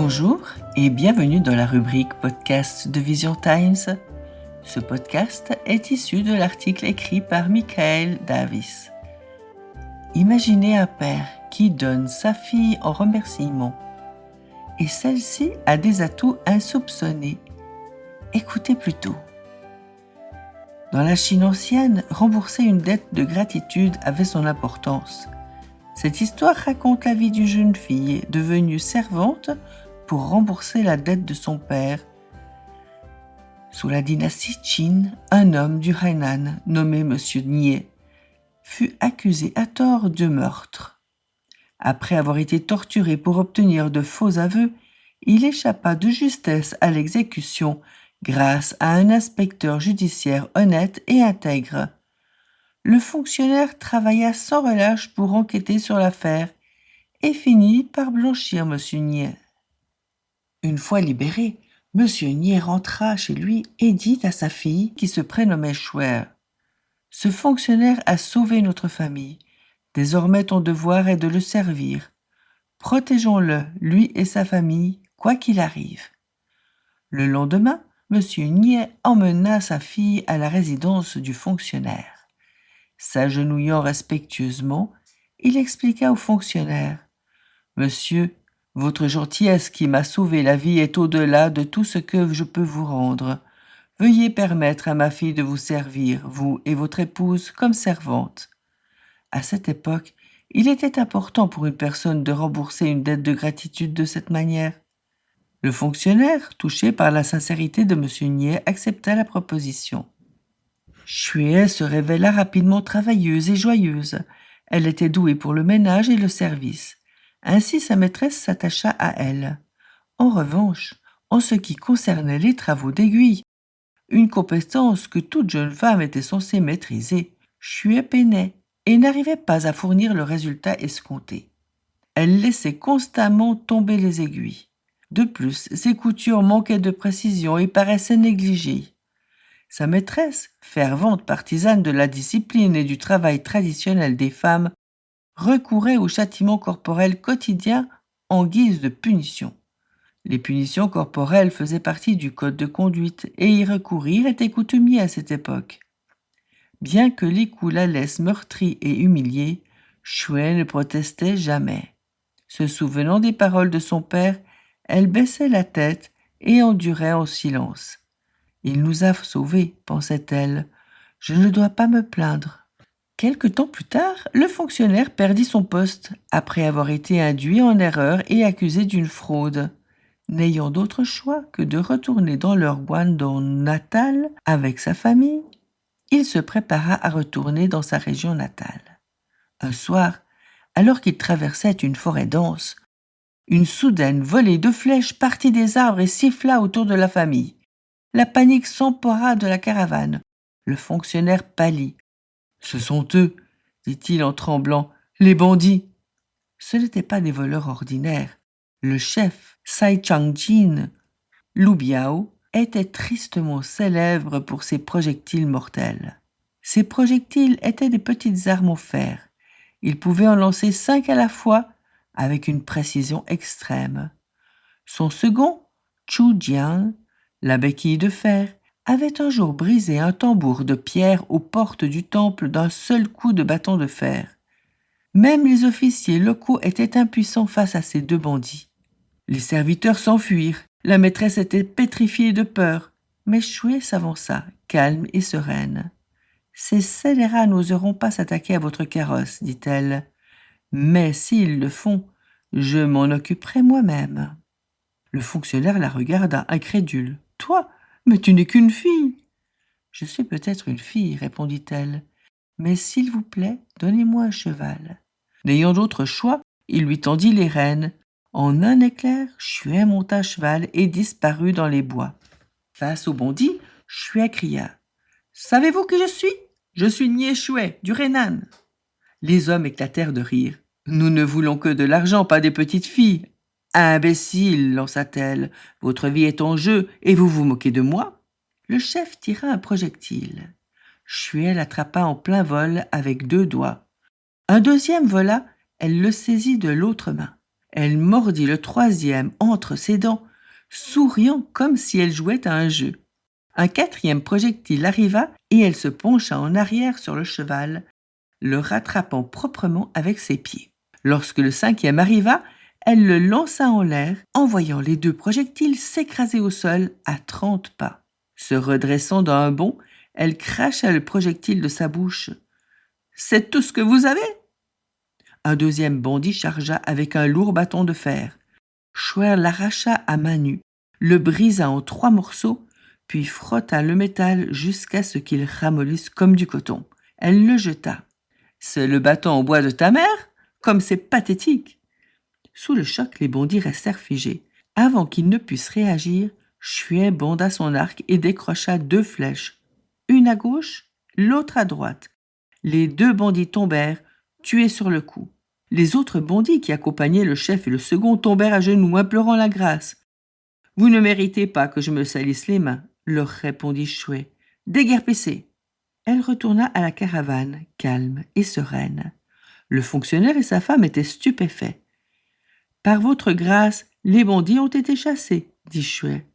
Bonjour et bienvenue dans la rubrique podcast de Vision Times. Ce podcast est issu de l'article écrit par Michael Davis. Imaginez un père qui donne sa fille en remerciement et celle-ci a des atouts insoupçonnés. Écoutez plutôt. Dans la Chine ancienne, rembourser une dette de gratitude avait son importance. Cette histoire raconte la vie d'une jeune fille devenue servante pour rembourser la dette de son père. Sous la dynastie Qin, un homme du Hainan nommé Monsieur Nie fut accusé à tort de meurtre. Après avoir été torturé pour obtenir de faux aveux, il échappa de justesse à l'exécution grâce à un inspecteur judiciaire honnête et intègre. Le fonctionnaire travailla sans relâche pour enquêter sur l'affaire et finit par blanchir Monsieur Nie. Une fois libéré, Monsieur Nie rentra chez lui et dit à sa fille, qui se prénommait Shuai, « Ce fonctionnaire a sauvé notre famille. Désormais ton devoir est de le servir. Protégeons-le, lui et sa famille, quoi qu'il arrive. » Le lendemain, Monsieur Nie emmena sa fille à la résidence du fonctionnaire. S'agenouillant respectueusement, il expliqua au fonctionnaire « Monsieur, votre gentillesse qui m'a sauvé la vie est au-delà de tout ce que je peux vous rendre. Veuillez permettre à ma fille de vous servir, vous et votre épouse, comme servante. » À cette époque, il était important pour une personne de rembourser une dette de gratitude de cette manière. Le fonctionnaire, touché par la sincérité de Monsieur Nie, accepta la proposition. Shuai se révéla rapidement travailleuse et joyeuse. Elle était douée pour le ménage et le service. Ainsi sa maîtresse s'attacha à elle. En revanche, en ce qui concernait les travaux d'aiguille, une compétence que toute jeune femme était censée maîtriser, Shuai peinait et n'arrivait pas à fournir le résultat escompté. Elle laissait constamment tomber les aiguilles. De plus, ses coutures manquaient de précision et paraissaient négligées. Sa maîtresse, fervente partisane de la discipline et du travail traditionnel des femmes, recourait au châtiment corporel quotidien en guise de punition. Les punitions corporelles faisaient partie du code de conduite et y recourir était coutumier à cette époque. Bien que l'époux la laisse meurtrie et humiliée, Shuai ne protestait jamais. Se souvenant des paroles de son père, elle baissait la tête et endurait en silence. « Il nous a sauvés, pensait-elle. Je ne dois pas me plaindre. » Quelque temps plus tard, le fonctionnaire perdit son poste après avoir été induit en erreur et accusé d'une fraude. N'ayant d'autre choix que de retourner dans leur Guangdong natal avec sa famille, il se prépara à retourner dans sa région natale. Un soir, alors qu'il traversait une forêt dense, une soudaine volée de flèches partit des arbres et siffla autour de la famille. La panique s'empara de la caravane. Le fonctionnaire pâlit. « Ce sont eux, dit-il en tremblant, les bandits. » Ce n'étaient pas des voleurs ordinaires. Le chef, Sai Changjin, Lu Biao, était tristement célèbre pour ses projectiles mortels. Ces projectiles étaient des petites armes en fer. Il pouvait en lancer 5 à la fois avec une précision extrême. Son second, Chu Jian, la béquille de fer, avait un jour brisé un tambour de pierre aux portes du temple d'un seul coup de bâton de fer. Même les officiers locaux étaient impuissants face à ces 2 bandits. Les serviteurs s'enfuirent, la maîtresse était pétrifiée de peur, mais Shuai s'avança, calme et sereine. « Ces scélérats n'oseront pas s'attaquer à votre carrosse, dit-elle. Mais s'ils le font, je m'en occuperai moi-même. » Le fonctionnaire la regarda incrédule. « Toi, mais tu n'es qu'une fille. »« Je suis peut-être une fille, répondit-elle, mais s'il vous plaît, donnez-moi un cheval. » N'ayant d'autre choix, il lui tendit les rênes. En un éclair, Shuai monta à cheval et disparut dans les bois. Face au bandit, Shuai cria « Savez-vous qui je suis ? Je suis Nie Shuai, du Hainan. » Les hommes éclatèrent de rire. « Nous ne voulons que de l'argent, pas des petites filles. »« Imbécile, lança-t-elle, votre vie est en jeu et vous vous moquez de moi ?» Le chef tira un projectile. Shuai l'attrapa en plein vol avec 2 doigts. Un deuxième vola, elle le saisit de l'autre main. Elle mordit le troisième entre ses dents, souriant comme si elle jouait à un jeu. Un quatrième projectile arriva et elle se pencha en arrière sur le cheval, le rattrapant proprement avec ses pieds. Lorsque le cinquième arriva, elle le lança en l'air, envoyant les 2 projectiles s'écraser au sol à 30 pas. Se redressant d'un bond, elle cracha le projectile de sa bouche. « C'est tout ce que vous avez ?» Un deuxième bandit chargea avec un lourd bâton de fer. Schwer l'arracha à main nue, le brisa en 3 morceaux, puis frotta le métal jusqu'à ce qu'il ramollisse comme du coton. Elle le jeta. « C'est le bâton en bois de ta mère ? Comme c'est pathétique !» Sous le choc, les bandits restèrent figés. Avant qu'ils ne puissent réagir, Schwer banda son arc et décrocha 2 flèches, une à gauche, l'autre à droite. Les 2 bandits tombèrent, tués sur le coup. Les autres bandits qui accompagnaient le chef et le second tombèrent à genoux, implorant la grâce. « Vous ne méritez pas que je me salisse les mains, » leur répondit Schwer. « Déguerpissez !» Elle retourna à la caravane, calme et sereine. Le fonctionnaire et sa femme étaient stupéfaits. « Par votre grâce, les bandits ont été chassés, » dit Schwer,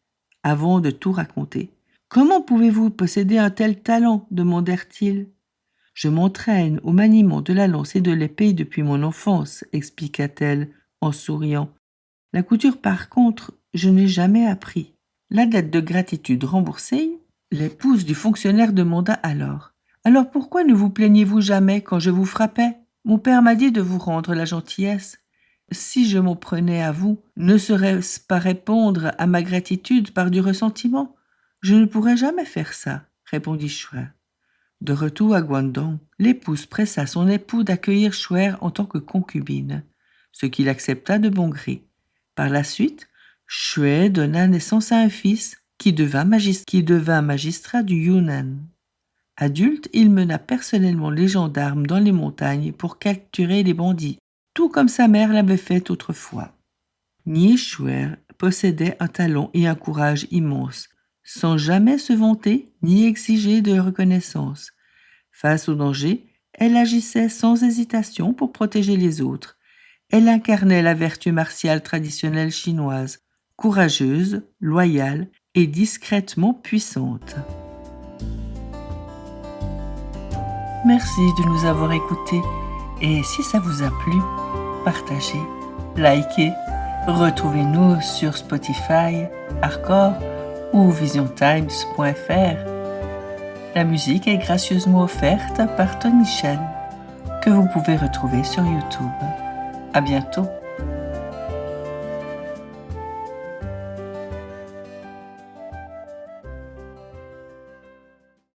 avant de tout raconter. « Comment pouvez-vous posséder un tel talent ?» demandèrent-ils. « Je m'entraîne au maniement de la lance et de l'épée depuis mon enfance, » expliqua-t-elle en souriant. « La couture, par contre, je n'ai jamais appris. » La dette de gratitude remboursée, l'épouse du fonctionnaire demanda alors. « Alors pourquoi ne vous plaignez-vous jamais quand je vous frappais ? Mon père m'a dit de vous rendre la gentillesse. Si je m'en prenais à vous, ne serait-ce pas répondre à ma gratitude par du ressentiment ? Je ne pourrais jamais faire ça, » répondit Schwer. De retour à Guangdong, l'épouse pressa son époux d'accueillir Schwer en tant que concubine, ce qu'il accepta de bon gré. Par la suite, Schwer donna naissance à un fils qui devint magistrat du Yunnan. Adulte, il mena personnellement les gendarmes dans les montagnes pour capturer les bandits, tout comme sa mère l'avait fait autrefois. Nghi Schwer possédait un talent et un courage immenses, sans jamais se vanter ni exiger de reconnaissance. Face au danger, elle agissait sans hésitation pour protéger les autres. Elle incarnait la vertu martiale traditionnelle chinoise, courageuse, loyale et discrètement puissante. Merci de nous avoir écoutés et si ça vous a plu, partagez, likez, retrouvez-nous sur Spotify, Arcor ou visiontimes.fr. La musique est gracieusement offerte par Tony Chen, que vous pouvez retrouver sur YouTube. À bientôt.